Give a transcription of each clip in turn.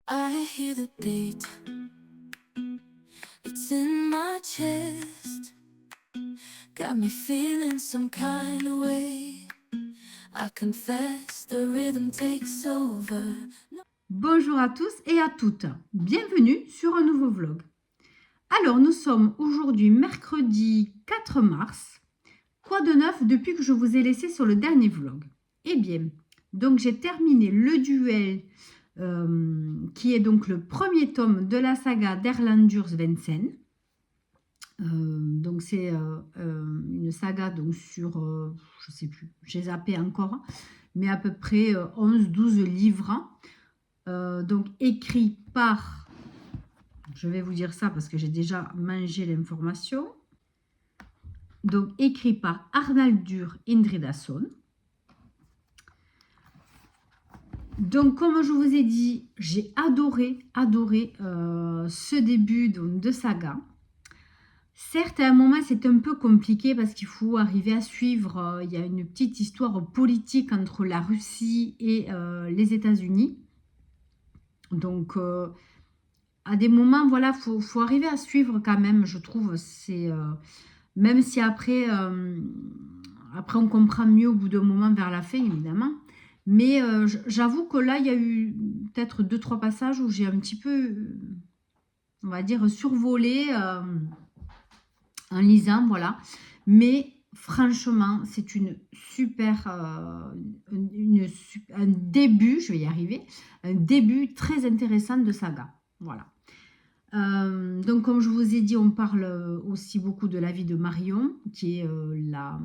I hear the beat, it's in my chest. Got me feeling some kind of way. I confess the rhythm takes over. Bonjour à tous et à toutes, bienvenue sur un nouveau vlog. Alors nous sommes aujourd'hui mercredi 4 mars. Quoi de neuf depuis que je vous ai laissé sur le dernier vlog? Eh bien, donc j'ai terminé le duel qui est donc le premier tome de la saga d'Erland Svensson. Donc c'est une saga donc sur, je sais plus, j'ai zappé encore, mais à peu près 11-12 livres. Donc écrit par, je vais vous dire ça parce que j'ai déjà mangé l'information, donc écrit par Arnaldur Indridason. Donc comme je vous ai dit, j'ai adoré ce début donc, de saga. Certes, à un moment, c'est un peu compliqué parce qu'il faut arriver à suivre. Il y a une petite histoire politique entre la Russie et les États-Unis. Donc, à des moments, voilà, faut arriver à suivre quand même, je trouve. C'est même si après, après, on comprend mieux au bout d'un moment vers la fin, évidemment. Mais j'avoue que là, il y a eu peut-être 2-3 passages où j'ai un petit peu, on va dire, survolé en lisant, voilà. Mais franchement, c'est une super, un début, je vais y arriver, un début très intéressant de saga. Voilà. Donc, comme je vous ai dit, on parle aussi beaucoup de la vie de Marion, qui est la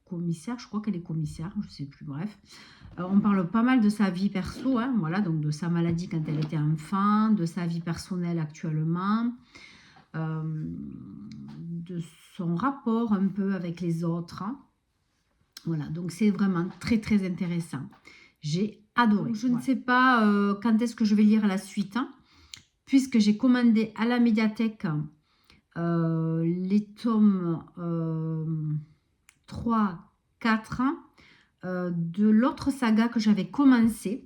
commissaire, je crois qu'elle est commissaire, je ne sais plus, bref. On parle pas mal de sa vie perso, hein, voilà, donc de sa maladie quand elle était enfant, de sa vie personnelle actuellement, de son rapport un peu avec les autres. Hein. Voilà, donc c'est vraiment très très intéressant. J'ai adoré. Donc, je ne sais pas quand est-ce que je vais lire la suite, hein, puisque j'ai commandé à la médiathèque les tomes 3, 4 de l'autre saga que j'avais commencé,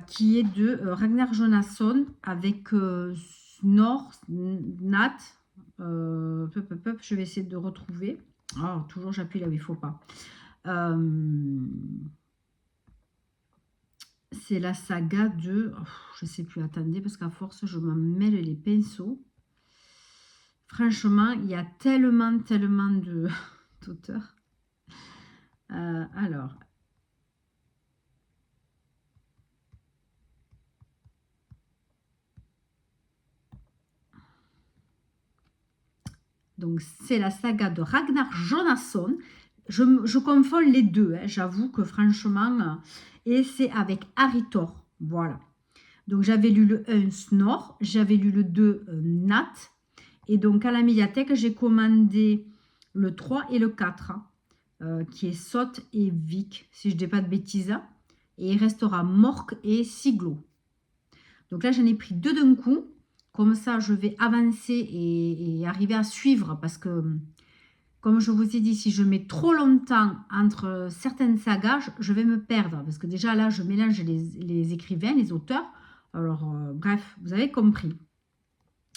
qui est de Ragnar Jonasson avec Snor, Nat. Je vais essayer de retrouver. Oh, toujours j'appuie là où il ne faut pas. C'est la saga de... Oh, je ne sais plus, attendez, parce qu'à force, je m'en mêle les pinceaux. Franchement, il y a tellement d'auteurs. Alors. Donc, c'est la saga de Ragnar Jonasson. Je confonds les deux, hein, j'avoue que franchement... Et c'est avec Aritor, voilà. Donc, j'avais lu le 1 Snor, j'avais lu le 2 Nat. Et donc, à la médiathèque, j'ai commandé le 3 et le 4, qui est Sot et Vic, si je ne dis pas de bêtises. Et il restera Mork et Siglo. Donc là, j'en ai pris 2 d'un coup. Comme ça, je vais avancer et arriver à suivre parce que, comme je vous ai dit, si je mets trop longtemps entre certaines sagas, je vais me perdre. Parce que déjà, là, je mélange les écrivains, les auteurs. Alors, bref, vous avez compris.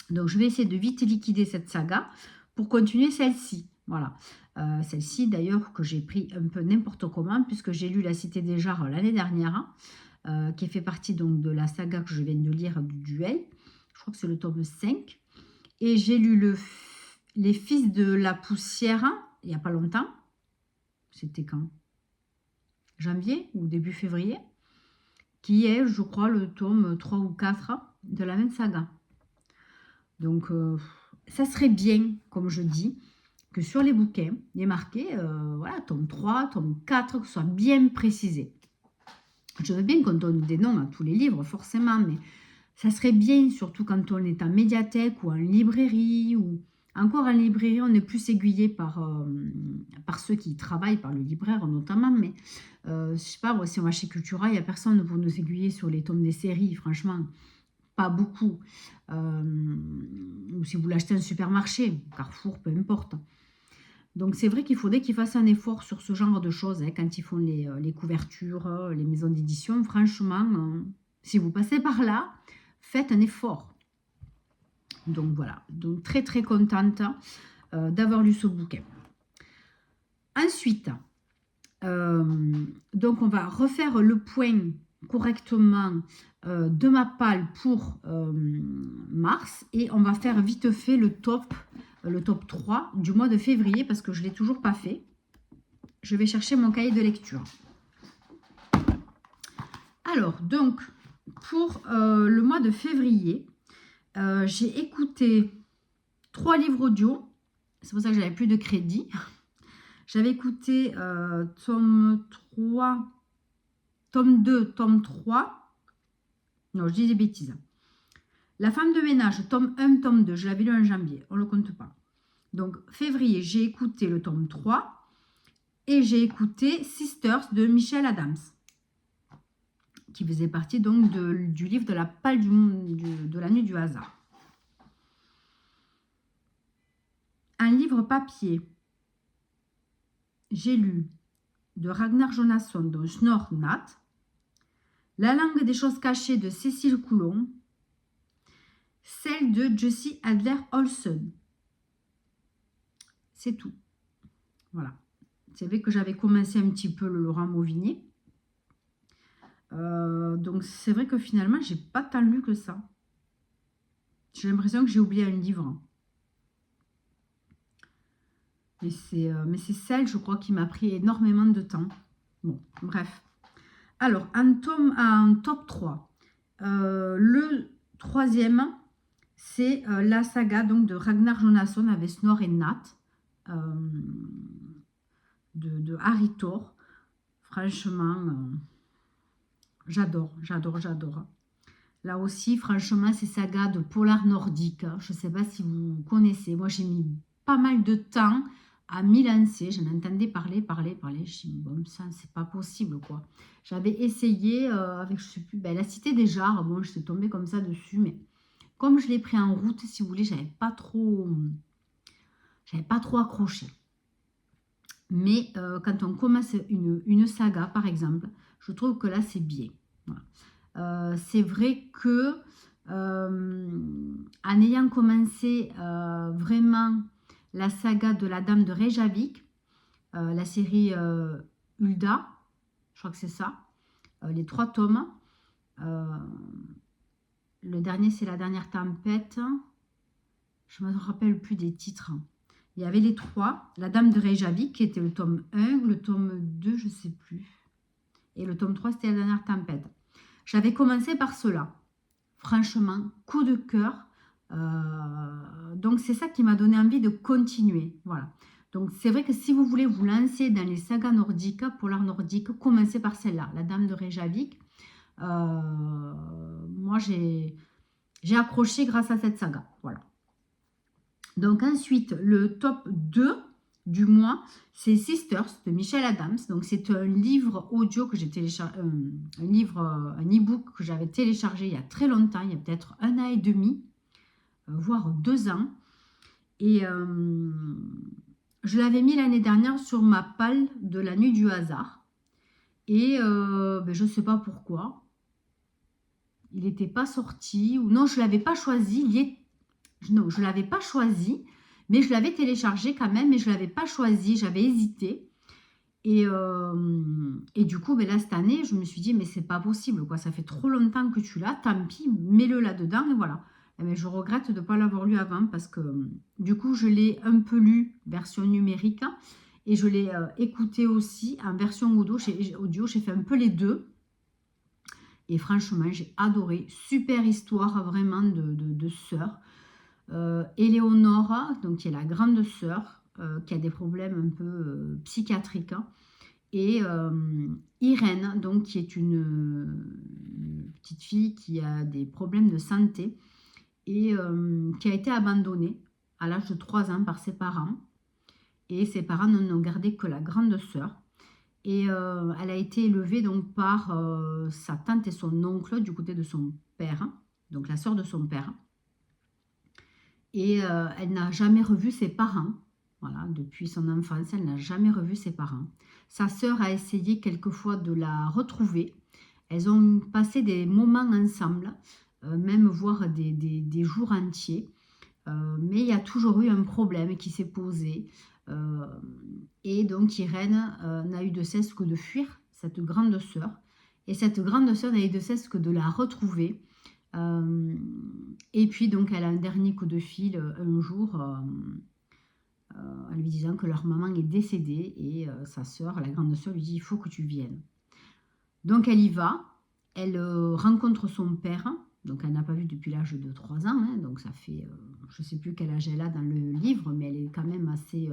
Donc, je vais essayer de vite liquider cette saga pour continuer celle-ci. Voilà. Celle-ci, d'ailleurs, que j'ai pris un peu n'importe comment, puisque j'ai lu La Cité des Jars l'année dernière, qui fait partie donc de la saga que je viens de lire du duel. Je crois que c'est le tome 5. Et j'ai lu Les Fils de la Poussière, il n'y a pas longtemps. C'était quand? Janvier ou début février. Qui est, je crois, le tome 3 ou 4 de la même saga. Donc, ça serait bien, comme je dis, que sur les bouquins, il y ait marqué, voilà, tome 3, tome 4, que ce soit bien précisé. Je veux bien qu'on donne des noms à tous les livres, forcément, mais ça serait bien, surtout quand on est en médiathèque ou en librairie, ou encore en librairie, on est plus aiguillé par ceux qui travaillent, par le libraire notamment, mais je sais pas, moi, si on va chez Cultura, il n'y a personne pour nous aiguiller sur les tomes des séries, franchement, pas beaucoup. Ou si vous l'achetez en supermarché, Carrefour, peu importe. Donc c'est vrai qu'il faudrait qu'ils fassent un effort sur ce genre de choses, hein, quand ils font les couvertures, les maisons d'édition, franchement... Si vous passez par là, faites un effort. Donc voilà, donc très très contente d'avoir lu ce bouquin. Ensuite, donc on va refaire le point correctement de ma palle pour mars et on va faire vite fait le top 3 du mois de février parce que je ne l'ai toujours pas fait. Je vais chercher mon cahier de lecture. Alors, donc, pour le mois de février, j'ai écouté 3 livres audio. C'est pour ça que j'avais plus de crédit. J'avais écouté tome 3, tome 2, tome 3. Non, je dis des bêtises. La femme de ménage, tome 1, tome 2. Je l'avais lu en janvier. On ne le compte pas. Donc, février, j'ai écouté le tome 3. Et j'ai écouté Sisters de Michel Adams. Qui faisait partie donc du livre de la palle de la nuit du hasard. Un livre papier. J'ai lu de Ragnar Jonasson, de Snorre Nat, La langue des choses cachées de Cécile Coulon, celle de Jussi Adler-Olsen. C'est tout. Voilà. C'est vrai que j'avais commencé un petit peu le Laurent Mauvigné. Donc c'est vrai que finalement, j'ai pas tant lu que ça. J'ai l'impression que j'ai oublié un livre. Mais c'est celle, je crois, qui m'a pris énormément de temps. Bon, bref. Alors, en top 3, le troisième, c'est la saga donc, de Ragnar Jonasson avec Snorre et Nat, de Harry Thor. Franchement, j'adore. Là aussi, franchement, c'est saga de polar nordique. Je ne sais pas si vous connaissez. Moi, j'ai mis pas mal de temps à m'y lancer. Je m'entendais parler. Je me suis dit, bon, ça, c'est pas possible, quoi. J'avais essayé avec, je sais plus, La Cité des Jarres. Bon, je suis tombée comme ça dessus, mais comme je l'ai pris en route, si vous voulez, j'avais pas trop accroché. Mais quand on commence une saga, par exemple, je trouve que là, c'est bien. Voilà. C'est vrai que en ayant commencé vraiment la saga de la Dame de Reykjavik, la série Hulda, je crois que c'est ça, les 3 tomes. Le dernier, c'est La Dernière Tempête. Je ne me rappelle plus des titres. Il y avait les 3. La Dame de Reykjavik, qui était le tome 1, le tome 2, je ne sais plus. Et le tome 3, c'était La Dernière Tempête. J'avais commencé par cela. Franchement, coup de cœur. Donc, c'est ça qui m'a donné envie de continuer. Voilà. Donc, c'est vrai que si vous voulez vous lancer dans les sagas nordiques, polar nordiques, commencez par celle-là, La Dame de Reykjavik. Moi, j'ai accroché grâce à cette saga. Voilà. Donc, ensuite, le top 2 du mois, c'est Sisters de Michel Adams. Donc, c'est un livre audio que j'ai téléchargé, un e-book que j'avais téléchargé il y a très longtemps, il y a peut-être 1 an et demi, voire 2 ans. Et je l'avais mis l'année dernière sur ma palle de la nuit du hasard. Et je ne sais pas pourquoi. Il n'était pas sorti. Ou non, je ne l'avais pas choisi. Non, je ne l'avais pas choisi. Mais je l'avais téléchargé quand même. Mais je ne l'avais pas choisi. J'avais hésité. Et du coup, là, cette année, je me suis dit, mais c'est pas possible, quoi. Ça fait trop longtemps que tu l'as. Tant pis, mets-le là-dedans. Et voilà. Mais je regrette de ne pas l'avoir lu avant. Parce que du coup, je l'ai un peu lu version numérique. Et je l'ai écouté aussi en version audio. J'ai fait un peu les deux. Et franchement, j'ai adoré. Super histoire vraiment de sœur. Éléonore, donc qui est la grande sœur, qui a des problèmes un peu psychiatriques. Et Irène, donc qui est une petite fille qui a des problèmes de santé et qui a été abandonnée à l'âge de 3 ans par ses parents. Et ses parents n'ont gardé que la grande sœur. Et elle a été élevée donc par sa tante et son oncle du côté de son père, donc la sœur de son père. Et elle n'a jamais revu ses parents. Voilà, depuis son enfance, elle n'a jamais revu ses parents. Sa sœur a essayé quelquefois de la retrouver. Elles ont passé des moments ensemble, même voire des jours entiers. Mais il y a toujours eu un problème qui s'est posé. euh, et donc Irène n'a eu de cesse que de fuir cette grande sœur. Et cette grande sœur n'a eu de cesse que de la retrouver. Et puis donc elle a un dernier coup de fil un jour en lui disant que leur maman est décédée et sa sœur, la grande sœur, lui dit il faut que tu viennes. Donc elle y va, elle rencontre son père, donc elle n'a pas vu depuis l'âge de 3 ans, hein, donc ça fait, je ne sais plus quel âge elle a dans le livre, mais elle est quand même assez,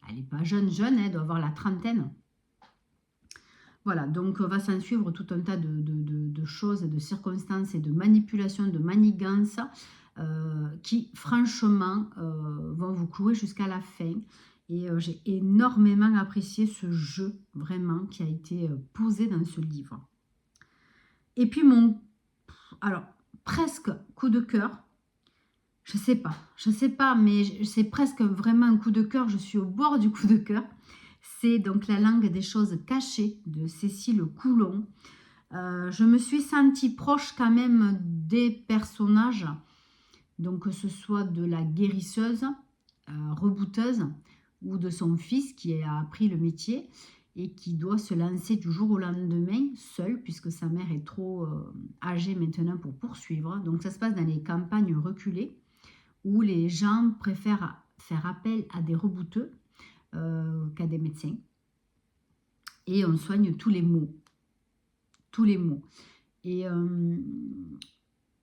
elle n'est pas jeune, hein, elle doit avoir la trentaine. Voilà, donc va s'en suivre tout un tas de choses, de circonstances et de manipulations, de manigances qui, franchement, vont vous clouer jusqu'à la fin. Et j'ai énormément apprécié ce jeu, vraiment, qui a été posé dans ce livre. Et puis alors, presque coup de cœur, je sais pas, mais c'est presque vraiment un coup de cœur, je suis au bord du coup de cœur. C'est donc La langue des choses cachées de Cécile Coulon. Je me suis sentie proche quand même des personnages, donc que ce soit de la guérisseuse, rebouteuse, ou de son fils qui a appris le métier et qui doit se lancer du jour au lendemain seul, puisque sa mère est trop âgée maintenant pour poursuivre. Donc ça se passe dans les campagnes reculées, où les gens préfèrent faire appel à des rebouteux qu'à des médecins. Et on soigne tous les maux. Tous les maux. Et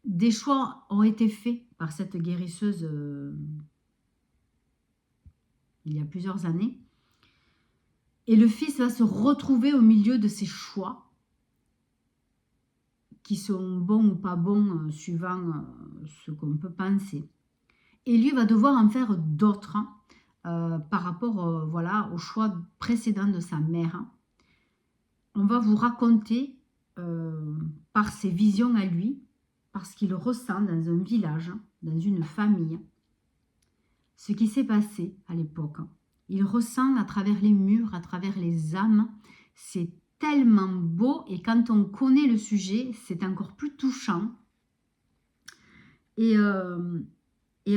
des choix ont été faits par cette guérisseuse il y a plusieurs années. Et le fils va se retrouver au milieu de ces choix qui sont bons ou pas bons suivant ce qu'on peut penser. Et lui va devoir en faire d'autres par rapport voilà, au choix précédent de sa mère. On va vous raconter par ses visions à lui, parce qu'il ressent dans un village, dans une famille, ce qui s'est passé à l'époque. Il ressent à travers les murs, à travers les âmes. C'est tellement beau et quand on connaît le sujet, c'est encore plus touchant. Et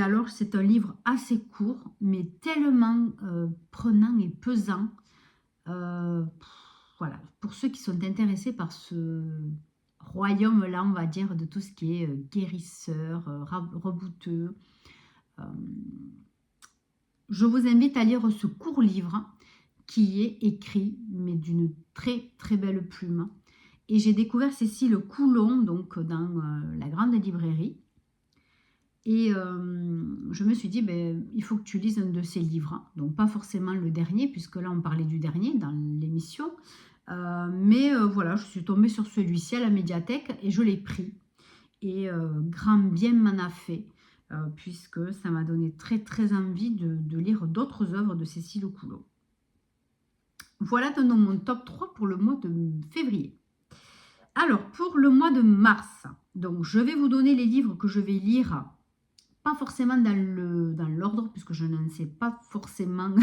alors, c'est un livre assez court, mais tellement prenant et pesant. Voilà, pour ceux qui sont intéressés par ce royaume-là, on va dire, de tout ce qui est guérisseur, rebouteux. Je vous invite à lire ce court livre qui est écrit, mais d'une très très belle plume. Et j'ai découvert Cécile Coulon donc, dans la grande librairie. Et je me suis dit, il faut que tu lises un de ces livres. Donc pas forcément le dernier, puisque là on parlait du dernier dans l'émission. Mais voilà, je suis tombée sur celui-ci à la médiathèque et je l'ai pris. Et grand bien m'en a fait, puisque ça m'a donné très très envie de lire d'autres œuvres de Cécile Coulon. Voilà donc mon top 3 pour le mois de février. Alors, pour le mois de mars, donc je vais vous donner les livres que je vais lire, pas forcément dans l'ordre, puisque je ne sais pas forcément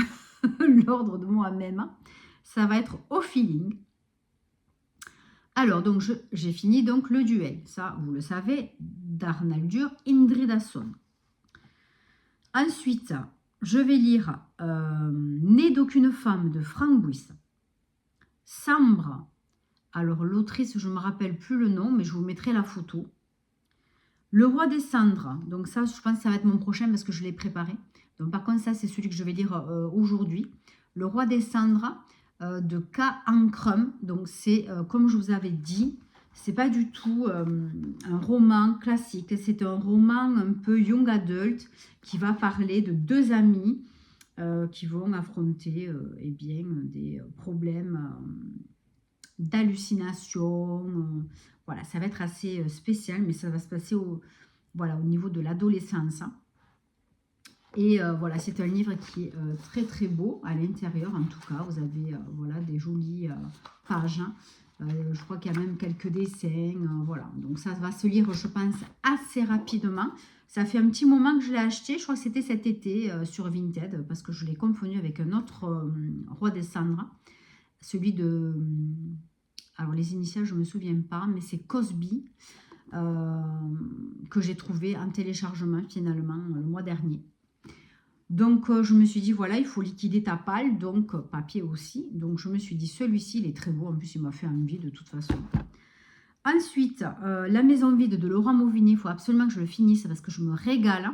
l'ordre de moi-même. Ça va être au feeling. Alors, donc, j'ai fini donc le duel. Ça, vous le savez, d'Arnaldur Indridason. Ensuite, je vais lire Né d'aucune femme de Franck Buis. Sambre. Alors, l'autrice, je ne me rappelle plus le nom, mais je vous mettrai la photo. Le roi des cendres. Donc ça, je pense que ça va être mon prochain parce que je l'ai préparé. Donc par contre, ça, c'est celui que je vais lire aujourd'hui. Le roi des cendres de K. Ankrum. Donc c'est, comme je vous avais dit, c'est pas du tout un roman classique. C'est un roman un peu young adult qui va parler de deux amis qui vont affronter eh bien, des problèmes d'hallucination. Voilà, ça va être assez spécial, mais ça va se passer voilà, au niveau de l'adolescence. Et voilà, c'est un livre qui est très très beau à l'intérieur, en tout cas. Vous avez voilà, des jolies pages. Je crois qu'il y a même quelques dessins. Voilà, donc ça va se lire, je pense, assez rapidement. Ça fait un petit moment que je l'ai acheté. Je crois que c'était cet été sur Vinted, parce que je l'ai confondu avec un autre Roi des cendres, celui de Alors les initiales, je ne me souviens pas, mais c'est Cosby que j'ai trouvé en téléchargement finalement le mois dernier. Donc je me suis dit, voilà, il faut liquider ta palle, donc papier aussi. Donc je me suis dit, celui-ci, il est très beau. En plus, il m'a fait envie de toute façon. Ensuite, La maison vide de Laurent Mauvigny. Il faut absolument que je le finisse parce que je me régale.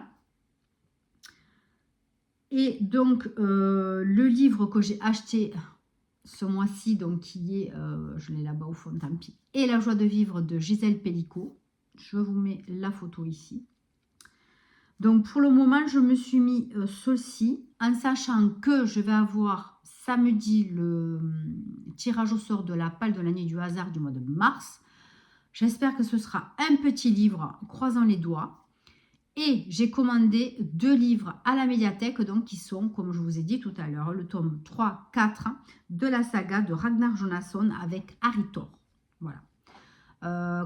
Et donc, le livre que j'ai acheté ce mois-ci, donc qui est, je l'ai là-bas au fond, tant pis, et La joie de vivre de Gisèle Pellicot. Je vous mets la photo ici. Donc, pour le moment, je me suis mis ceci, en sachant que je vais avoir samedi le tirage au sort de la palle de l'année du hasard du mois de mars. J'espère que ce sera un petit livre, croisant les doigts. Et j'ai commandé 2 livres à la médiathèque, donc qui sont, comme je vous ai dit tout à l'heure, le tome 3, 4 de la saga de Ragnar Jonasson avec Harry Thor. Voilà.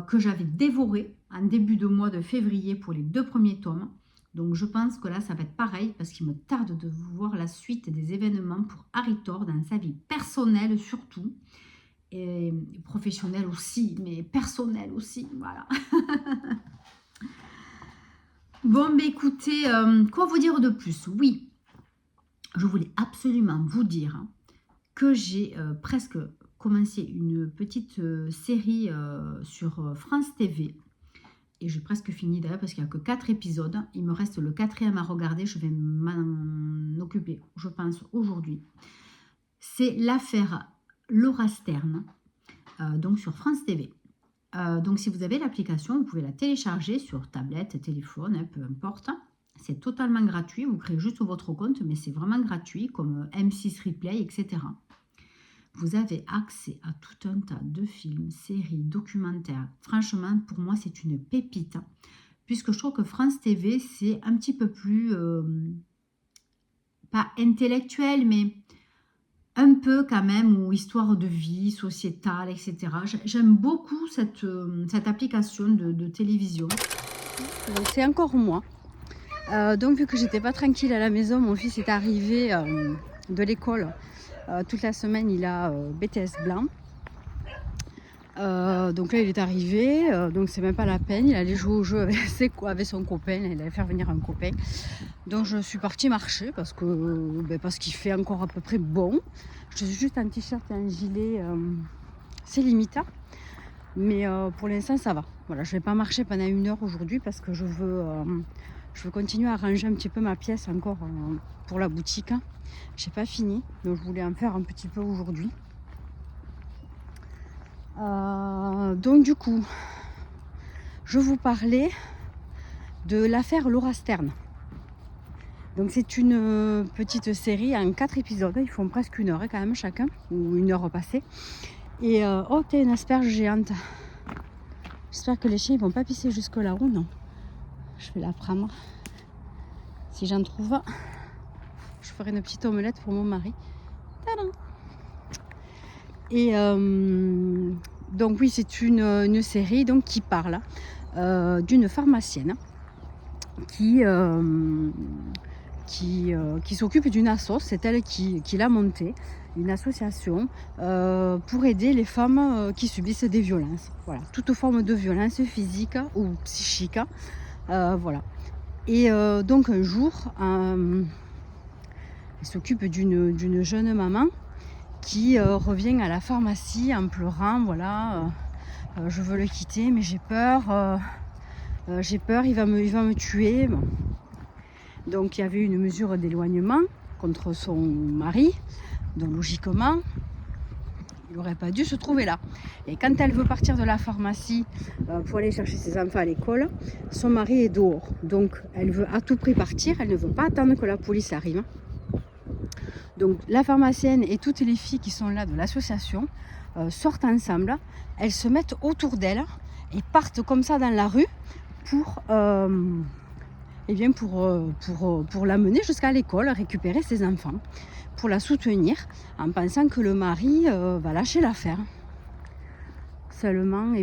Que j'avais dévoré en début de mois de février pour les 2 premiers tomes. Donc je pense que là, ça va être pareil parce qu'il me tarde de voir la suite des événements pour Harry Thor dans sa vie personnelle surtout. Et professionnelle aussi, mais personnelle aussi, voilà. Bon, mais écoutez, quoi vous dire de plus? Oui, je voulais absolument vous dire que j'ai presque commencé une petite série sur France TV. Et j'ai presque fini d'ailleurs parce qu'il n'y a que 4 épisodes. Il me reste le 4e à regarder. Je vais m'en occuper, je pense, aujourd'hui. C'est l'affaire Laura Stern, donc sur France TV. Donc si vous avez l'application, vous pouvez la télécharger sur tablette, téléphone, peu importe. C'est totalement gratuit, vous créez juste votre compte, mais c'est vraiment gratuit, comme M6 Replay, etc. Vous avez accès à tout un tas de films, séries, documentaires. Franchement, pour moi, c'est une pépite, puisque je trouve que France TV, c'est un petit peu plus, pas intellectuel, mais un peu quand même, ou histoire de vie, sociétale, etc. J'aime beaucoup cette application de télévision. Donc c'est encore moi. Donc vu que j'étais pas tranquille à la maison, mon fils est arrivé de l'école. Toute la semaine, il a BTS blanc. Donc là, il est arrivé, donc c'est même pas la peine. Il allait jouer au jeu avec son copain, il allait faire venir un copain. Donc je suis partie marcher parce qu'il fait encore à peu près bon. Je suis juste en t-shirt et un gilet, c'est limite. Mais pour l'instant, ça va. Voilà, je vais pas marcher pendant 1 heure aujourd'hui parce que je veux continuer à ranger un petit peu ma pièce encore pour la boutique. J'ai pas fini, donc je voulais en faire un petit peu aujourd'hui. Donc du coup, je vous parlais de l'affaire Laura Stern. Donc c'est une petite série en 4 épisodes, ils font presque 1 heure quand même chacun, ou 1 heure passée. Et oh, t'es une asperge géante. J'espère que les chiens ils vont pas pisser jusque là-haut, non. Je vais la prendre. Si j'en trouve, je ferai une petite omelette pour mon mari. Tadam! Et donc oui, c'est une série donc, qui parle d'une pharmacienne qui s'occupe d'une asso, c'est elle qui l'a montée, une association pour aider les femmes qui subissent des violences. Voilà, toute forme de violence physique ou psychique. Voilà. Et donc un jour, elle s'occupe d'une jeune maman qui revient à la pharmacie en pleurant, voilà, je veux le quitter mais j'ai peur, il va me tuer. Bon. Donc il y avait une mesure d'éloignement contre son mari, donc logiquement il n'aurait pas dû se trouver là. Et quand elle veut partir de la pharmacie pour aller chercher ses enfants à l'école, son mari est dehors, donc elle veut à tout prix partir, elle ne veut pas attendre que la police arrive. Donc la pharmacienne et toutes les filles qui sont là de l'association sortent ensemble, elles se mettent autour d'elle et partent comme ça dans la rue pour l'amener jusqu'à l'école, récupérer ses enfants, pour la soutenir en pensant que le mari va lâcher l'affaire. Seulement,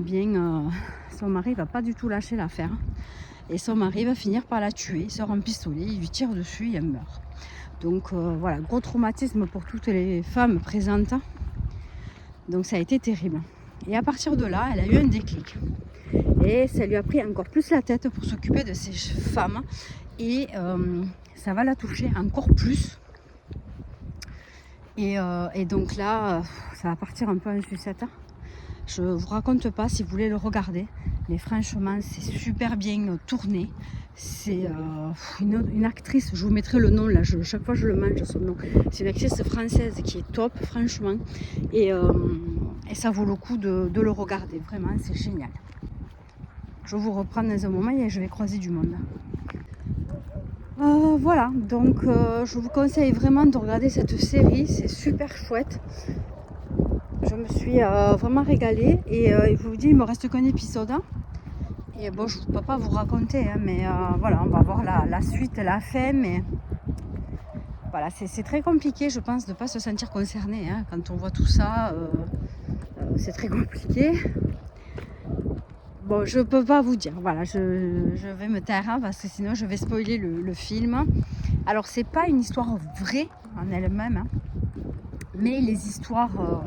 son mari va pas du tout lâcher l'affaire et son mari va finir par la tuer, il sort un pistolet, il lui tire dessus et elle meurt. Donc voilà, gros traumatisme pour toutes les femmes présentes. Donc ça a été terrible. Et à partir de là, elle a eu un déclic. Et ça lui a pris encore plus la tête pour s'occuper de ces femmes. Et ça va la toucher encore plus. Et donc là, ça va partir un peu en sucette. Je ne vous raconte pas si vous voulez le regarder. Mais franchement, c'est super bien tourné. C'est une actrice, je vous mettrai le nom là, chaque fois je le mange son nom. C'est une actrice française qui est top, franchement. Et ça vaut le coup de le regarder. Vraiment, c'est génial. Je vous reprends dans un moment et je vais croiser du monde. Voilà, donc je vous conseille vraiment de regarder cette série, c'est super chouette. Je me suis vraiment régalée et je vous dis, il me reste qu'un épisode. Et bon, je ne peux pas vous raconter, hein, mais voilà, on va voir la suite, la fin, mais voilà, c'est très compliqué, je pense, de ne pas se sentir concerné. Hein. Quand on voit tout ça, c'est très compliqué. Bon, je peux pas vous dire, voilà, je vais me taire hein, parce que sinon je vais spoiler le film. Alors c'est pas une histoire vraie en elle-même, hein, mais les histoires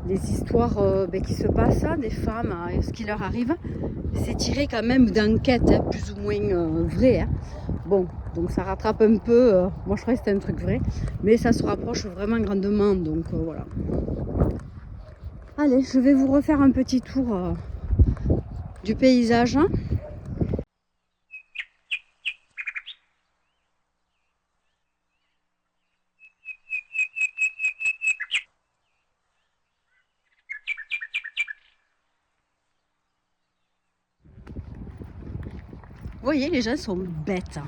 qui se passent, des femmes, ce qui leur arrive, c'est tiré quand même d'enquêtes hein, plus ou moins vraies. Hein. Bon, donc ça rattrape un peu, moi je croyais que c'était un truc vrai, mais ça se rapproche vraiment grandement, donc voilà. Allez, je vais vous refaire un petit tour du paysage. Vous voyez, les gens sont bêtes.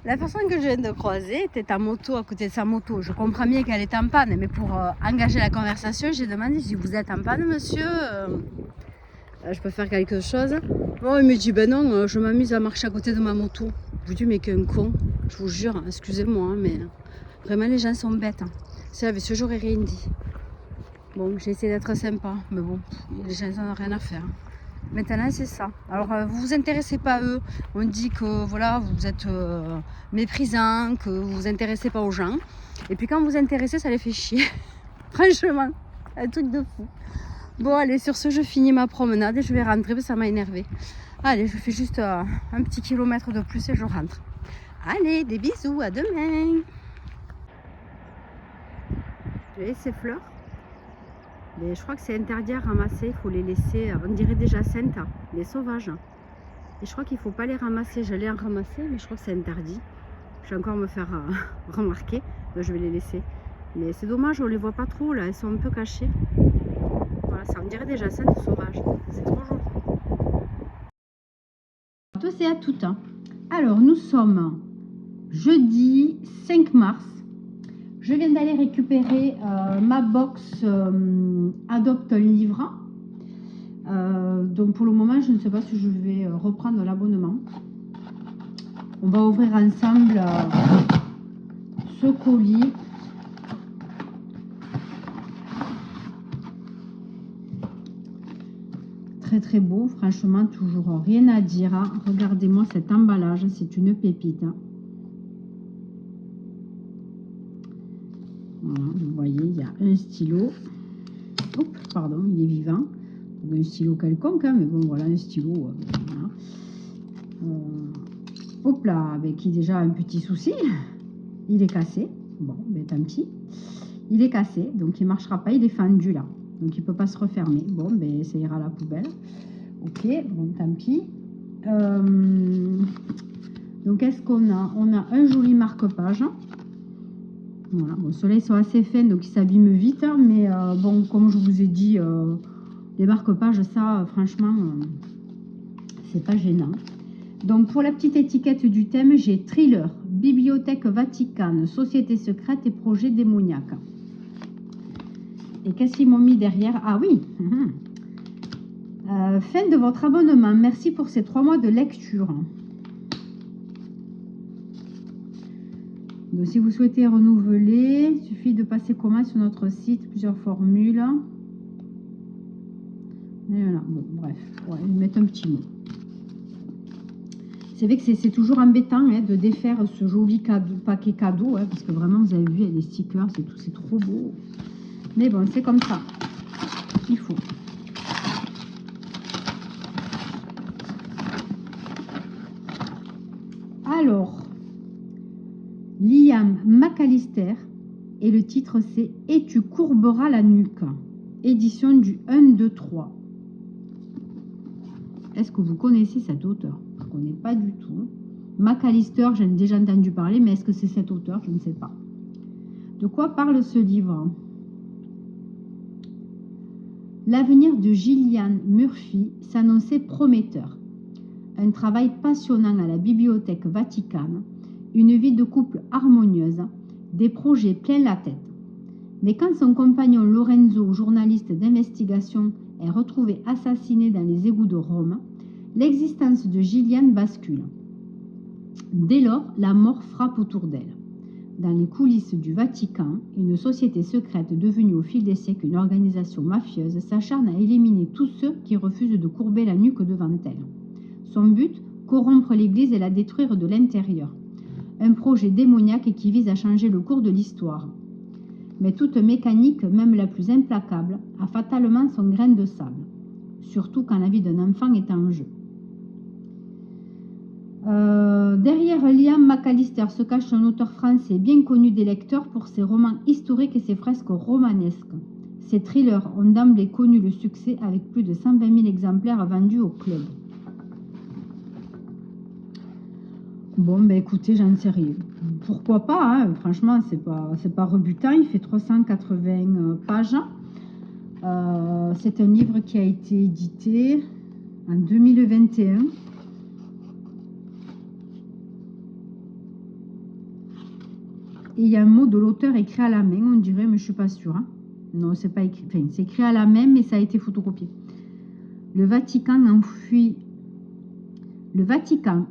La personne que je viens de croiser était en moto, à côté de sa moto. Je comprends bien qu'elle est en panne, mais pour engager la conversation, j'ai demandé si vous êtes en panne, monsieur, je peux faire quelque chose. Bon, il me dit, ben non, je m'amuse à marcher à côté de ma moto. Je vous dis, mais qu'un con, je vous jure, excusez-moi, hein, mais vraiment, les gens sont bêtes. Hein. Si j'avais su, j'aurais rien dit. Bon, j'ai essayé d'être sympa, mais bon, les gens n'en ont rien à faire. Maintenant, c'est ça. Alors, vous vous intéressez pas à eux. On dit que voilà, vous êtes méprisant, que vous vous intéressez pas aux gens. Et puis quand vous vous intéressez, ça les fait chier. Franchement, un truc de fou. Bon, allez, sur ce, je finis ma promenade et je vais rentrer parce que ça m'a énervé. Allez, je fais juste un petit kilomètre de plus et je rentre. Allez, des bisous, à demain. Vous voyez ces fleurs? Mais je crois que c'est interdit à ramasser, il faut les laisser, on dirait des jacinthes, les sauvages. Et je crois qu'il ne faut pas les ramasser, j'allais en ramasser, mais je crois que c'est interdit. Je vais encore me faire remarquer, donc je vais les laisser. Mais c'est dommage, on ne les voit pas trop là, elles sont un peu cachées. Voilà, ça on dirait des jacinthes sauvages, c'est trop joli. À tous et à toutes. Alors, nous sommes jeudi 5 mars. Je viens d'aller récupérer ma box Adopte un livre. Donc pour le moment, je ne sais pas si je vais reprendre l'abonnement. On va ouvrir ensemble ce colis. Très très beau, franchement, toujours rien à dire. Hein. Regardez-moi cet emballage, c'est une pépite. Hein. Voilà, vous voyez, il y a un stylo. Oups, pardon, il est vivant. Un stylo quelconque, hein, mais bon, voilà, un stylo. Voilà. Hop là, avec qui déjà un petit souci. Il est cassé. Bon, ben tant pis. Il est cassé, donc il ne marchera pas. Il est fendu là. Donc il ne peut pas se refermer. Bon, ben ça ira à la poubelle. Ok, bon, tant pis. Donc qu'est-ce qu'on a? On a un joli marque-page. Voilà, bon, ceux-là ils sont assez fins donc ils s'abîment vite, hein, mais bon, comme je vous ai dit, les marque-pages, ça, franchement, c'est pas gênant. Donc pour la petite étiquette du thème, j'ai Thriller, Bibliothèque Vaticane, Société secrète et projet démoniaque. Et qu'est-ce qu'ils m'ont mis derrière? Ah oui, fin de votre abonnement, merci pour ces 3 mois de lecture. Donc, si vous souhaitez renouveler, il suffit de passer commande sur notre site, plusieurs formules. Et voilà, bon, bref, ouais, ils mettent un petit mot. C'est vrai que c'est toujours embêtant hein, de défaire ce joli cadeau, paquet cadeau, hein, parce que vraiment, vous avez vu, il y a des stickers, c'est trop beau. Mais bon, c'est comme ça. Il faut. Alors, Liam McAllister, et le titre c'est « Et tu courberas la nuque », édition du 1, 2, 3. Est-ce que vous connaissez cet auteur? Je ne connais pas du tout. McAllister, j'en ai déjà entendu parler, mais est-ce que c'est cet auteur? Je ne sais pas. De quoi parle ce livre? L'avenir de Gillian Murphy s'annonçait prometteur. Un travail passionnant à la Bibliothèque Vaticane, une vie de couple harmonieuse, des projets plein la tête. Mais quand son compagnon Lorenzo, journaliste d'investigation, est retrouvé assassiné dans les égouts de Rome, l'existence de Gillian bascule. Dès lors, la mort frappe autour d'elle. Dans les coulisses du Vatican, une société secrète devenue au fil des siècles une organisation mafieuse s'acharne à éliminer tous ceux qui refusent de courber la nuque devant elle. Son but, corrompre l'Église et la détruire de l'intérieur. Un projet démoniaque qui vise à changer le cours de l'histoire. Mais toute mécanique, même la plus implacable, a fatalement son grain de sable, surtout quand la vie d'un enfant est en jeu. Derrière Liam McAllister se cache un auteur français bien connu des lecteurs pour ses romans historiques et ses fresques romanesques. Ses thrillers ont d'emblée connu le succès avec plus de 120 000 exemplaires vendus au club. Bon, ben écoutez, j'en sais rien. Pourquoi pas, hein, franchement, c'est pas rebutant. Il fait 380 pages. C'est un livre qui a été édité en 2021. Et il y a un mot de l'auteur écrit à la main, on dirait, mais je ne suis pas sûre. Hein. Non, c'est pas écrit. Enfin, c'est écrit à la main, mais ça a été photocopié. Le Vatican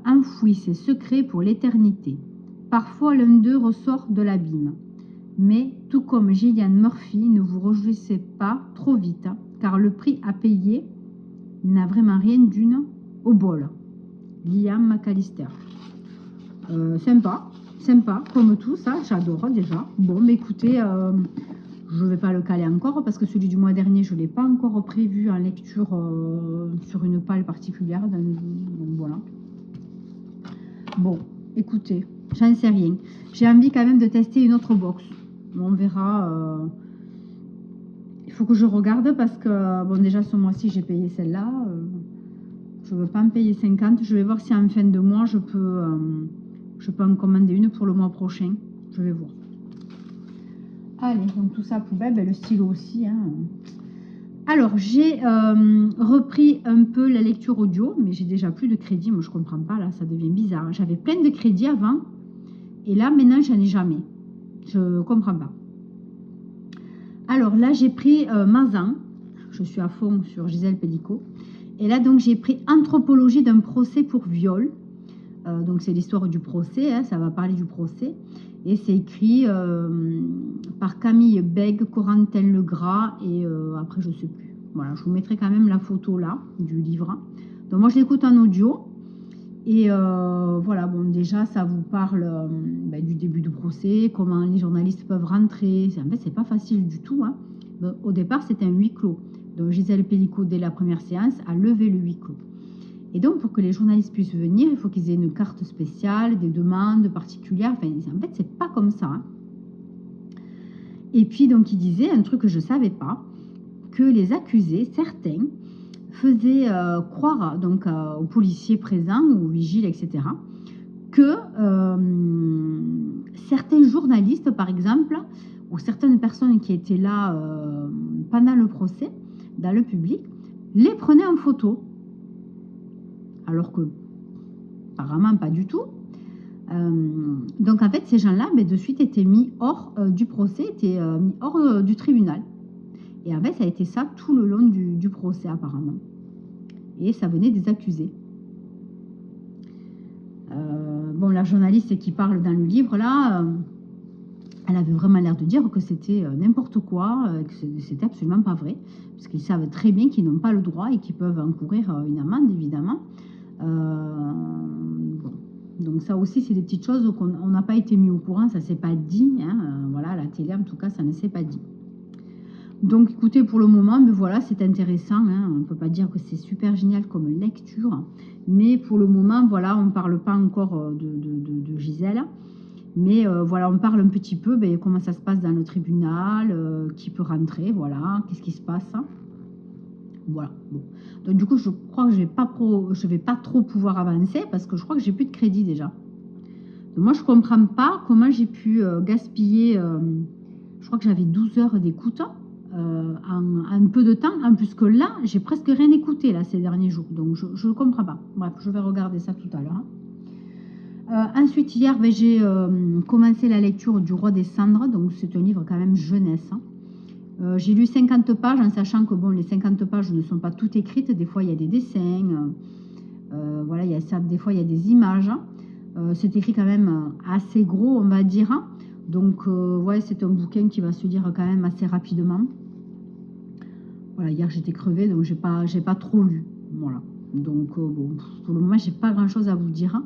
enfouit ses secrets pour l'éternité. Parfois, l'un d'eux ressort de l'abîme. Mais, tout comme Gillian Murphy, ne vous réjouissez pas trop vite, hein, car le prix à payer n'a vraiment rien d'une au bol. Liam McAllister. Sympa, comme tout ça, j'adore déjà. Bon, mais écoutez, je ne vais pas le caler encore parce que celui du mois dernier, je ne l'ai pas encore prévu en lecture sur une palle particulière. Donc voilà. Bon, écoutez, j'en sais rien. J'ai envie quand même de tester une autre box. On verra. Il faut que je regarde parce que, bon, déjà ce mois-ci, j'ai payé celle-là. Je ne veux pas en payer 50. Je vais voir si en fin de mois, je peux en commander une pour le mois prochain. Je vais voir. Allez, donc tout ça à poubelle, ben le stylo aussi. Hein. Alors, j'ai repris un peu la lecture audio, mais j'ai déjà plus de crédit. Moi, je comprends pas, là, ça devient bizarre. J'avais plein de crédits avant, et là, maintenant, j'en ai jamais. Je comprends pas. Alors là, j'ai pris Mazan. Je suis à fond sur Gisèle Pellicot. Et là, donc, j'ai pris Anthropologie d'un procès pour viol. Donc, c'est l'histoire du procès, hein, ça va parler du procès. Et c'est écrit par Camille Bègue, Corentin Legras et après, je ne sais plus. Voilà, je vous mettrai quand même la photo là du livre. Donc, moi, je l'écoute en audio. Et voilà, bon, déjà, ça vous parle du début du procès, comment les journalistes peuvent rentrer. En fait, c'est pas facile du tout. Hein. Donc, au départ, c'était un huis clos. Donc, Gisèle Pellicot, dès la première séance, a levé le huis clos. Et donc, pour que les journalistes puissent venir, il faut qu'ils aient une carte spéciale, des demandes particulières. Enfin, en fait, c'est pas comme ça. Hein. Et puis, donc, il disait un truc que je ne savais pas, que les accusés, certains, faisaient croire donc, aux policiers présents, aux vigiles, etc., que certains journalistes, par exemple, ou certaines personnes qui étaient là pendant le procès, dans le public, les prenaient en photo. Alors que, apparemment, pas du tout. Donc, en fait, ces gens-là, de suite, étaient mis hors du procès, étaient mis hors du tribunal. Et en fait, ça a été ça tout le long du procès, apparemment. Et ça venait des accusés. Bon, la journaliste qui parle dans le livre, là, elle avait vraiment l'air de dire que c'était n'importe quoi, que c'était absolument pas vrai, parce qu'ils savent très bien qu'ils n'ont pas le droit et qu'ils peuvent encourir une amende, évidemment. Bon. Donc ça aussi, c'est des petites choses qu'on n'a pas été mis au courant, ça ne s'est pas dit. Hein, voilà, à la télé, en tout cas, ça ne s'est pas dit. Donc écoutez, pour le moment, mais voilà, c'est intéressant, hein. On ne peut pas dire que c'est super génial comme lecture, mais pour le moment, voilà, on ne parle pas encore de Gisèle, mais voilà, on parle un petit peu comment ça se passe dans le tribunal, qui peut rentrer, voilà, qu'est-ce qui se passe. Voilà. Bon. Donc du coup, je crois que je vais pas trop pouvoir avancer parce que je crois que j'ai plus de crédit déjà. Donc, moi, je comprends pas comment j'ai pu gaspiller, je crois que j'avais 12 heures d'écoute en peu de temps. En plus que là, j'ai presque rien écouté là, ces derniers jours. Donc, je ne comprends pas. Bref, je vais regarder ça tout à l'heure. Ensuite, hier, j'ai commencé la lecture du Roi des Cendres. Donc, c'est un livre quand même jeunesse. J'ai lu 50 pages en sachant que bon, les 50 pages ne sont pas toutes écrites. Des fois, il y a des dessins. Voilà, des fois, il y a des images. C'est écrit quand même assez gros, on va dire. Donc, ouais, c'est un bouquin qui va se lire quand même assez rapidement. Voilà, hier j'étais crevée, donc j'ai pas trop lu. Voilà. Donc, bon, pour le moment, j'ai pas grand-chose à vous dire.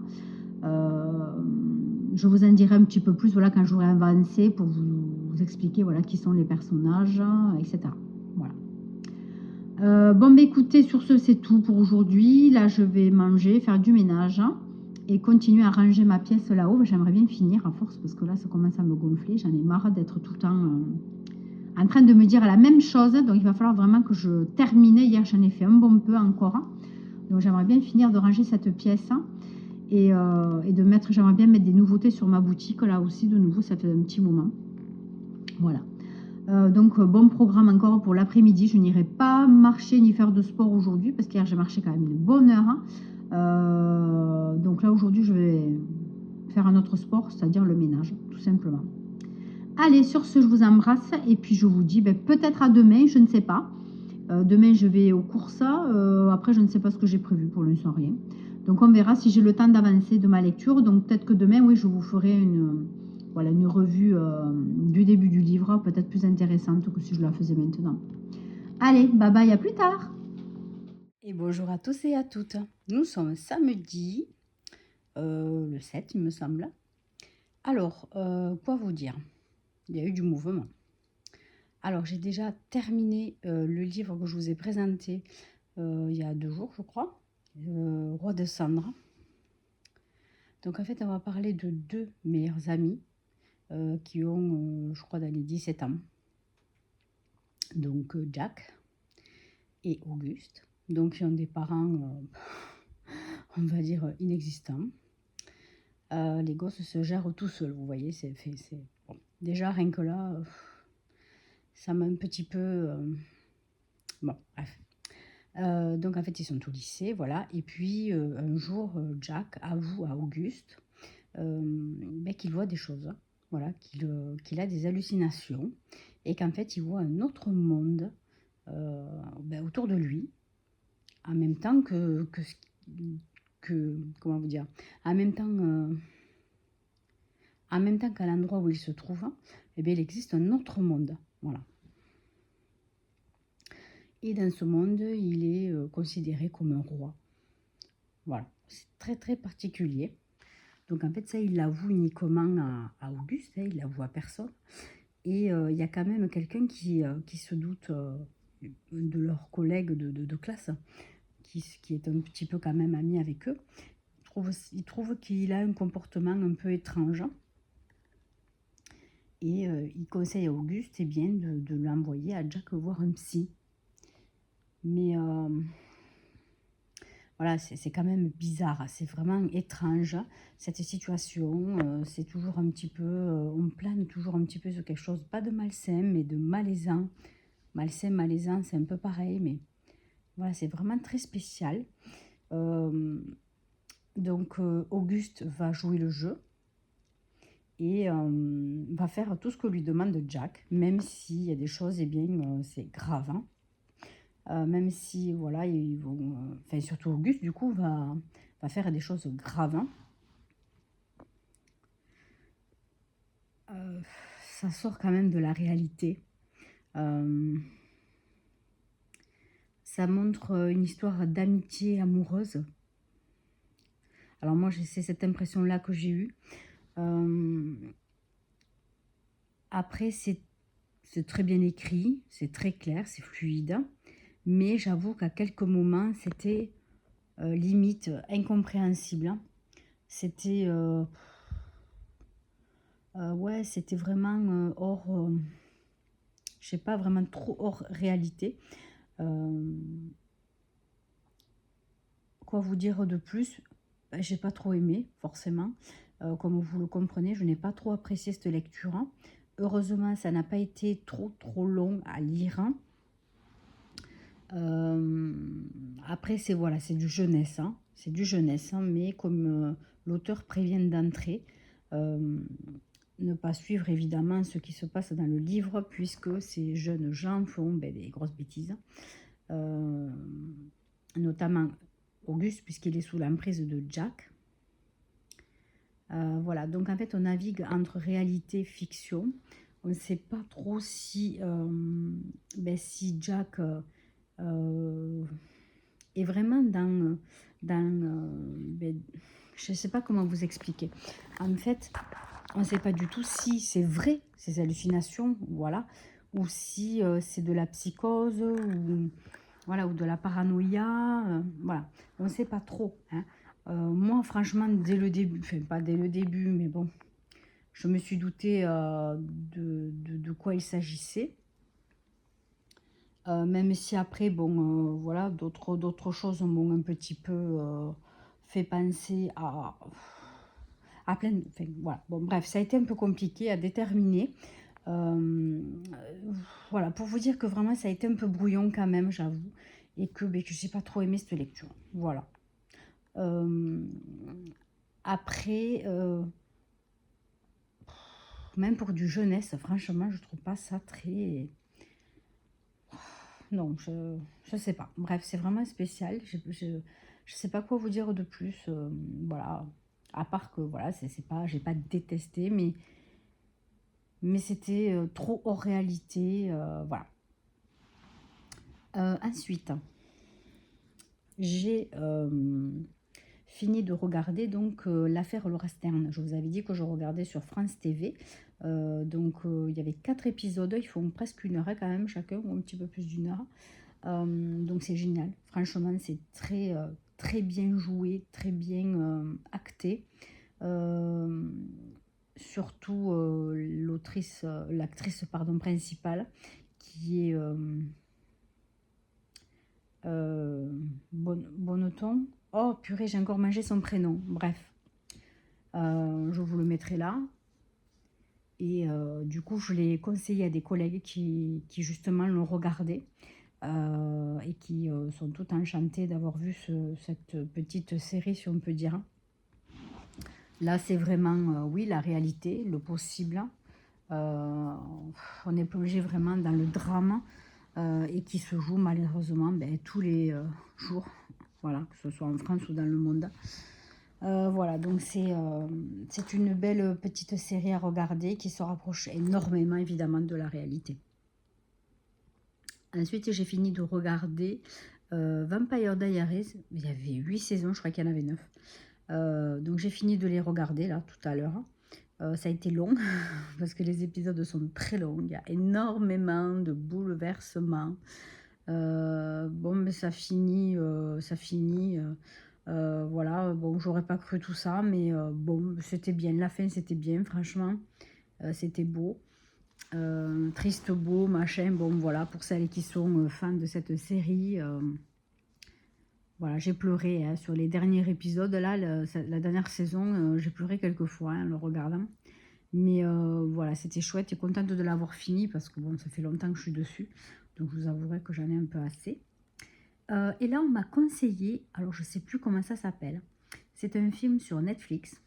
Je vous en dirai un petit peu plus, voilà, quand j'aurai avancé pour vous expliquer, voilà, qui sont les personnages, etc. Voilà. Bon, écoutez, sur ce, c'est tout pour aujourd'hui. Là, je vais manger, faire du ménage et continuer à ranger ma pièce là-haut. J'aimerais bien finir à force parce que là, ça commence à me gonfler. J'en ai marre d'être tout le temps en train de me dire la même chose. Donc, il va falloir vraiment que je termine. Hier, j'en ai fait un bon peu encore. Donc, j'aimerais bien finir de ranger cette pièce et j'aimerais bien mettre des nouveautés sur ma boutique. Là aussi, de nouveau, ça fait un petit moment. Voilà. Donc, bon programme encore pour l'après-midi. Je n'irai pas marcher ni faire de sport aujourd'hui parce qu'hier, j'ai marché quand même une bonne heure. Donc là, aujourd'hui, je vais faire un autre sport, c'est-à-dire le ménage, tout simplement. Allez, sur ce, je vous embrasse et puis je vous dis peut-être à demain, je ne sais pas. Demain, je vais aux courses. Après, je ne sais pas ce que j'ai prévu, pour l'instant, rien. Donc, on verra si j'ai le temps d'avancer de ma lecture. Donc, peut-être que demain, oui, je vous ferai une revue du début du livre, peut-être plus intéressante que si je la faisais maintenant. Allez, bye bye, à plus tard. Et bonjour à tous et à toutes. Nous sommes samedi, le 7, il me semble. Alors, quoi vous dire? Il y a eu du mouvement. Alors, j'ai déjà terminé le livre que je vous ai présenté il y a 2 jours, je crois. Roi de Cendres. Donc, en fait, on va parler de 2 meilleurs amis qui ont, je crois, dans les 17 ans. Donc, Jack et Auguste. Donc, ils ont des parents, on va dire, inexistants. Les gosses se gèrent tout seuls, vous voyez. Bon. Déjà, rien que là, ça m'a un petit peu... Bon, bref. Donc, en fait, ils sont au lycée, voilà. Et puis, un jour, Jack avoue à Auguste qu'il voit des choses, hein, voilà, qu'il a des hallucinations et qu'en fait, il voit un autre monde autour de lui, en même temps que comment vous dire, en même temps qu'à l'endroit où il se trouve, il existe un autre monde, voilà. Et dans ce monde, il est considéré comme un roi. Voilà, c'est très très particulier. Donc en fait, ça, il l'avoue uniquement à Auguste, il l'avoue à personne. Et il y a quand même quelqu'un qui se doute de leurs collègues de classe, qui est un petit peu quand même ami avec eux. Il trouve qu'il a un comportement un peu étrange. Et il conseille à Auguste de l'envoyer à Jack voir un psy. Mais voilà, c'est quand même bizarre, c'est vraiment étrange cette situation. C'est toujours un petit peu, on plane toujours un petit peu sur quelque chose, pas de malsain, mais de malaisant. Malsain, malaisant, c'est un peu pareil, mais voilà, c'est vraiment très spécial. Donc, Auguste va jouer le jeu et va faire tout ce que lui demande Jack, même s'il y a des choses, c'est grave, hein. Même si, voilà, ils vont... surtout Auguste, du coup, va faire des choses graves. Ça sort quand même de la réalité. Ça montre une histoire d'amitié amoureuse. Alors moi, c'est cette impression-là que j'ai eue. Après, c'est c'est très bien écrit, c'est très clair, c'est fluide. Mais j'avoue qu'à quelques moments, c'était limite incompréhensible, hein. C'était ouais, c'était vraiment hors, je sais pas, vraiment trop hors réalité. Euh, Quoi vous dire de plus? Ben, j'ai pas trop aimé, forcément. Comme vous le comprenez, je n'ai pas trop apprécié cette lecture, hein. Heureusement, ça n'a pas été trop long à lire, hein. Euh, Après, c'est voilà, c'est du jeunesse, hein. C'est du jeunesse, hein, mais comme l'auteur prévient d'entrée, euh, ne pas suivre évidemment ce qui se passe dans le livre, puisque ces jeunes gens font ben, des grosses bêtises. Euh, Notamment Auguste, puisqu'il est sous l'emprise de Jack. Voilà, donc en fait, on navigue entre réalité et fiction. On ne sait pas trop si, ben, si Jack est vraiment ben, je ne sais pas comment vous expliquer. En fait, on ne sait pas du tout si c'est vrai, ces hallucinations, voilà, ou si c'est de la psychose, ou, voilà, ou de la paranoïa, voilà. On ne sait pas trop, hein. Moi, franchement, dès le début, enfin pas dès le début, mais bon, je me suis doutée de quoi il s'agissait. Même si après, bon, voilà, d'autres choses m'ont un petit peu fait penser à plein de... Enfin, voilà. Bon, bref, ça a été un peu compliqué à déterminer. Euh, voilà, pour vous dire que vraiment, ça a été un peu brouillon quand même, j'avoue, et que, ben, que j'ai pas trop aimé cette lecture. Voilà. Euh, Après, même pour du jeunesse, franchement, je trouve pas ça très... Non, je sais pas. Bref, c'est vraiment spécial. Je sais pas quoi vous dire de plus. Voilà. À part que, voilà, c'est pas, j'ai pas détesté, mais c'était trop hors réalité. Voilà. Ensuite, j'ai fini de regarder donc l'affaire Laura Stern. Je vous avais dit que je regardais sur France TV. Donc il y avait 4 épisodes, ils font presque 1 heure quand même chacun, ou un petit peu plus d'1 heure. Donc c'est génial. Franchement, c'est très bien joué, très bien acté. Euh, Surtout l'actrice pardon, principale, qui est Bonneton. Oh purée, j'ai encore mangé son prénom. Bref, je vous le mettrai là. Et du coup, je l'ai conseillé à des collègues qui justement l'ont regardé et qui sont tout enchantés d'avoir vu cette petite série, si on peut dire. Là, c'est vraiment, oui, la réalité, le possible. On est plongé vraiment dans le drame et qui se joue malheureusement ben, tous les jours, voilà, que ce soit en France ou dans le monde. Voilà, donc c'est une belle petite série à regarder qui se rapproche énormément évidemment de la réalité. Ensuite, j'ai fini de regarder Vampire Diaries. Il y avait 8 saisons, je crois qu'il y en avait 9. Donc j'ai fini de les regarder là tout à l'heure. Ça a été long parce que les épisodes sont très longs. Il y a énormément de bouleversements. Bon, mais ça finit. Voilà, bon, j'aurais pas cru tout ça, mais bon, c'était bien. La fin, c'était bien, franchement. C'était beau. Triste, beau, machin. Bon, voilà, pour celles qui sont fans de cette série. Voilà, j'ai pleuré hein, sur les derniers épisodes. Là, la dernière saison, j'ai pleuré quelques fois en le regardant. Mais voilà, c'était chouette et contente de l'avoir fini parce que bon, ça fait longtemps que je suis dessus. Donc, je vous avouerai que j'en ai un peu assez. Et là, on m'a conseillé, alors je ne sais plus comment ça s'appelle. C'est un film sur Netflix.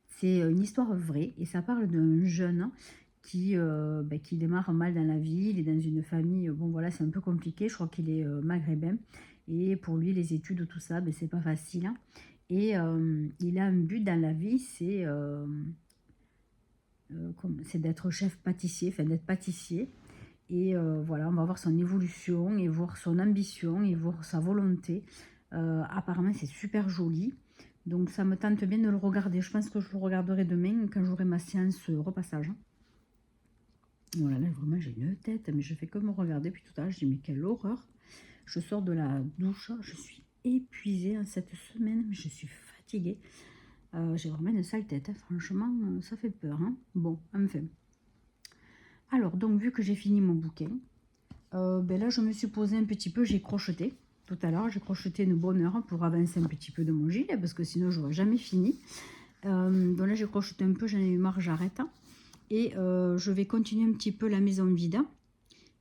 C'est une histoire vraie et ça parle d'un jeune qui démarre mal dans la vie. Il est dans une famille, bon voilà, c'est un peu compliqué. Je crois qu'il est maghrébin. Et pour lui, les études, tout ça, ben, c'est pas facile, hein. Et il a un but dans la vie, c'est d'être chef pâtissier, enfin d'être pâtissier. Et voilà, on va voir son évolution et voir son ambition et voir sa volonté. Apparemment, c'est super joli. Donc, ça me tente bien de le regarder. Je pense que je le regarderai demain quand j'aurai ma séance repassage. Voilà, là, vraiment, j'ai une tête, mais je fais que me regarder depuis tout à l'heure. Je dis, mais quelle horreur. Je sors de la douche, je suis épuisée en cette semaine, mais je suis fatiguée. J'ai vraiment une sale tête, hein. Franchement, ça fait peur. Hein. Bon, enfin. Alors, donc, vu que j'ai fini mon bouquin, ben là, je me suis posée un petit peu, j'ai crocheté. Tout à l'heure, j'ai crocheté une bonne heure pour avancer un petit peu de mon gilet, parce que sinon, je n'aurais jamais fini. Donc là, j'ai crocheté un peu, j'en ai eu marre, j'arrête. Et je vais continuer un petit peu la maison vide.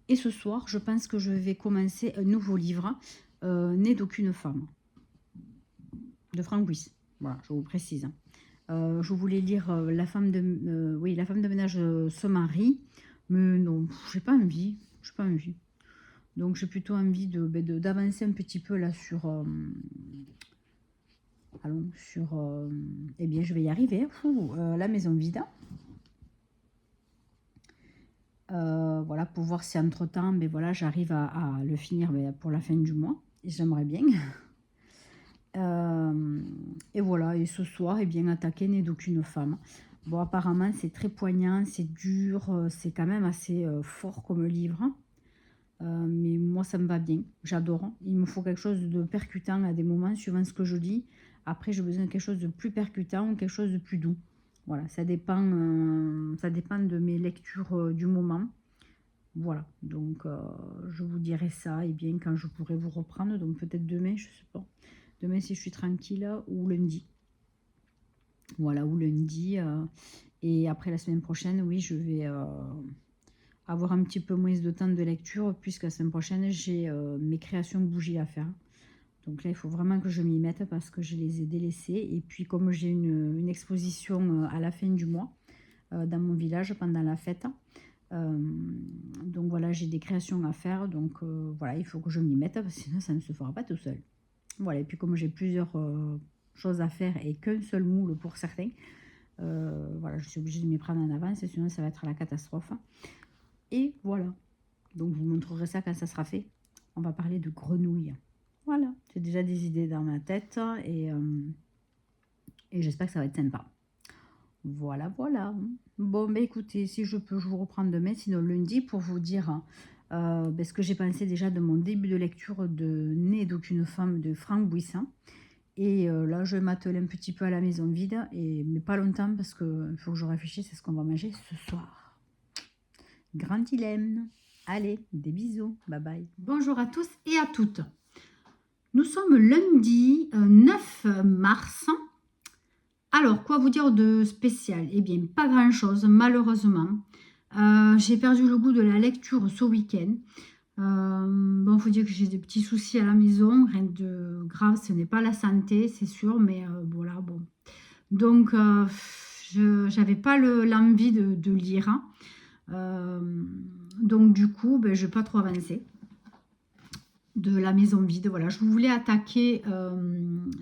Et ce soir, je pense que je vais commencer un nouveau livre, Né d'aucune femme, de Frank Wyss. Voilà, je vous précise. Je voulais lire la femme de ménage se marie, mais non, j'ai pas envie. J'ai pas envie. Donc j'ai plutôt envie d'avancer un petit peu là sur eh bien je vais y arriver. La maison vide. Voilà, pour voir si entre temps voilà, j'arrive à le finir pour la fin du mois. Et j'aimerais bien. Et voilà, et ce soir, eh bien, attaquer Né d'aucune femme. Bon, apparemment, c'est très poignant, c'est dur, c'est quand même assez fort comme livre. Mais moi, ça me va bien, j'adore. Il me faut quelque chose de percutant à des moments, suivant ce que je lis. Après, j'ai besoin de quelque chose de plus percutant ou quelque chose de plus doux. Voilà, ça dépend de mes lectures du moment. Voilà, donc je vous dirai ça, et bien quand je pourrai vous reprendre, donc peut-être demain, je sais pas. Demain, si je suis tranquille, ou lundi. Voilà, ou lundi. Et après, la semaine prochaine, oui, je vais avoir un petit peu moins de temps de lecture, puisque la semaine prochaine, j'ai mes créations bougies à faire. Donc là, il faut vraiment que je m'y mette parce que je les ai délaissées. Et puis, comme j'ai une exposition à la fin du mois dans mon village pendant la fête, donc voilà, j'ai des créations à faire. Donc voilà, il faut que je m'y mette parce que sinon, ça ne se fera pas tout seul. Voilà, et puis comme j'ai plusieurs choses à faire et qu'un seul moule pour certains, voilà, je suis obligée de m'y prendre en avance, sinon ça va être la catastrophe. Et voilà, donc je vous montrerai ça quand ça sera fait. On va parler de grenouilles. Voilà, j'ai déjà des idées dans ma tête et j'espère que ça va être sympa. Voilà, voilà. Bon, écoutez, si je peux, je vous reprends demain, sinon lundi, pour vous dire ce que j'ai pensé déjà de mon début de lecture de Né d'aucune femme de Frank Wyss. Et là, je vais m'atteler un petit peu à la maison vide, mais pas longtemps parce qu'il faut que je réfléchisse à ce qu'on va manger ce soir. Grand dilemme. Allez, des bisous. Bye bye. Bonjour à tous et à toutes. Nous sommes lundi 9 mars. Alors, quoi vous dire de spécial? Eh bien, pas grand-chose, malheureusement. J'ai perdu le goût de la lecture ce week-end. Bon, il faut dire que j'ai des petits soucis à la maison. Rien de grave, ce n'est pas la santé, c'est sûr, mais voilà, bon. Donc, je n'avais pas l'envie de lire. Donc, du coup, je n'ai pas trop avancé de la maison vide. Voilà, je voulais attaquer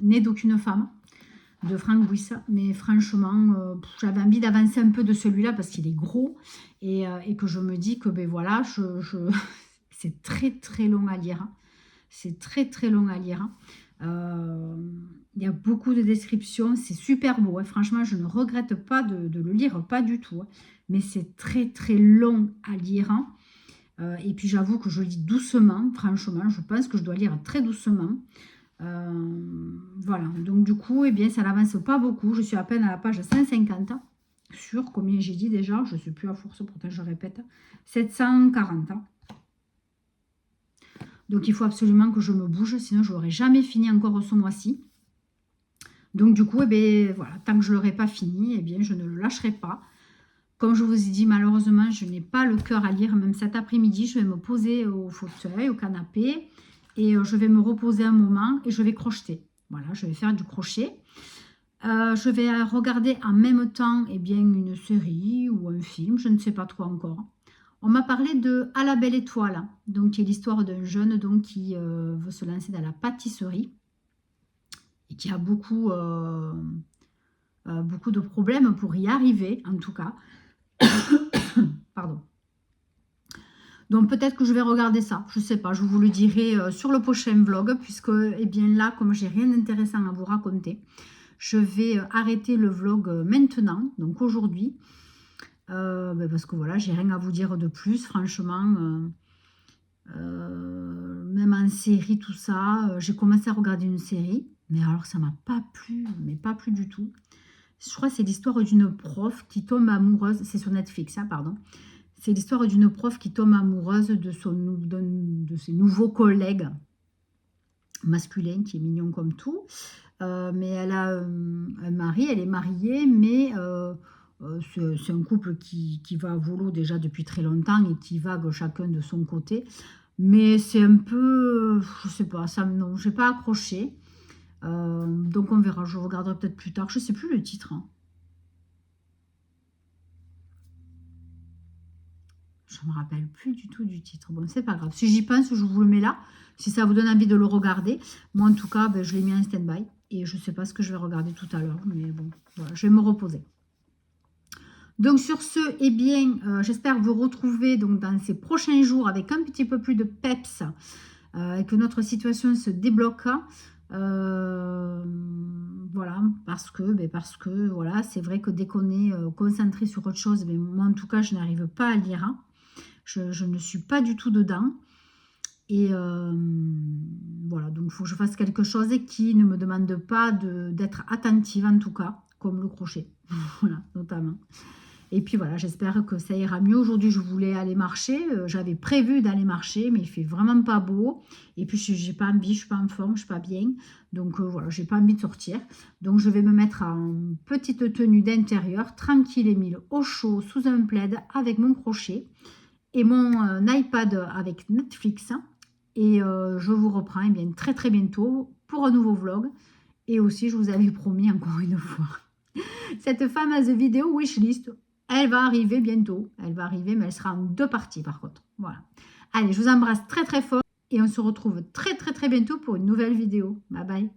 Né d'aucune femme de Frank Wyss, mais franchement, j'avais envie d'avancer un peu de celui-là parce qu'il est gros et que je me dis que voilà, c'est très très long à lire. C'est très très long à lire. Il y a beaucoup de descriptions, c'est super beau. Hein. Franchement, je ne regrette pas de le lire, pas du tout. Hein. Mais c'est très très long à lire. Et puis j'avoue que je lis doucement, franchement, je pense que je dois lire très doucement. Voilà, donc du coup, eh bien, ça n'avance pas beaucoup. Je suis à peine à la page 150 sur combien j'ai dit déjà, je ne sais plus à force, pourtant je répète, 740. Donc il faut absolument que je me bouge, sinon je n'aurai jamais fini encore ce mois-ci. Donc du coup, eh bien, voilà, tant que je ne l'aurai pas fini, eh bien, je ne le lâcherai pas. Comme je vous ai dit, malheureusement, je n'ai pas le cœur à lire. Même cet après-midi, je vais me poser au fauteuil, au canapé. Et je vais me reposer un moment et je vais crocheter. Voilà, je vais faire du crochet. Je vais regarder en même temps une série ou un film, je ne sais pas trop encore. On m'a parlé de À la belle étoile, donc qui est l'histoire d'un jeune qui veut se lancer dans la pâtisserie et qui a beaucoup de problèmes pour y arriver, en tout cas. Pardon. Donc peut-être que je vais regarder ça, je ne sais pas, je vous le dirai sur le prochain vlog, puisque là, comme j'ai rien d'intéressant à vous raconter, je vais arrêter le vlog maintenant, donc aujourd'hui. Parce que voilà, j'ai rien à vous dire de plus, franchement. Même en série, tout ça. J'ai commencé à regarder une série, mais alors ça m'a pas plu, mais pas plu du tout. Je crois que c'est l'histoire d'une prof qui tombe amoureuse, c'est sur Netflix, hein, pardon. C'est l'histoire d'une prof qui tombe amoureuse de ses nouveaux collègues masculins, qui est mignon comme tout. Mais elle a un mari, elle est mariée, mais c'est un couple qui va à volo déjà depuis très longtemps et qui vague chacun de son côté. Mais c'est un peu, je sais pas, ça, non, j'ai pas accroché. Donc on verra, je regarderai peut-être plus tard. Je sais plus le titre, hein. Je me rappelle plus du tout du titre. Bon, c'est pas grave. Si j'y pense, je vous le mets là. Si ça vous donne envie de le regarder. Moi, en tout cas, je l'ai mis en stand-by. Et je sais pas ce que je vais regarder tout à l'heure. Mais bon, voilà, je vais me reposer. Donc sur ce, eh bien, j'espère vous retrouver donc, dans ces prochains jours avec un petit peu plus de peps et que notre situation se débloque. Voilà, parce que voilà, c'est vrai que dès qu'on est concentré sur autre chose, moi en tout cas, je n'arrive pas à lire. Hein. Je ne suis pas du tout dedans. Et voilà, donc il faut que je fasse quelque chose qui ne me demande pas d'être attentive en tout cas, comme le crochet, voilà, notamment. Et puis voilà, j'espère que ça ira mieux. Aujourd'hui, je voulais aller marcher. J'avais prévu d'aller marcher, mais il fait vraiment pas beau. Et puis, j'ai pas envie, je suis pas en forme, je suis pas bien. Donc voilà, j'ai pas envie de sortir. Donc, je vais me mettre en petite tenue d'intérieur, tranquille et mille, au chaud, sous un plaid, avec mon crochet et mon iPad avec Netflix. Et je vous reprends eh bien, très très bientôt pour un nouveau vlog. Et aussi, je vous avais promis encore une fois cette fameuse vidéo wishlist. Elle va arriver bientôt. Elle va arriver, mais elle sera en 2 parties par contre. Voilà. Allez, je vous embrasse très très fort et on se retrouve très très très bientôt pour une nouvelle vidéo. Bye bye.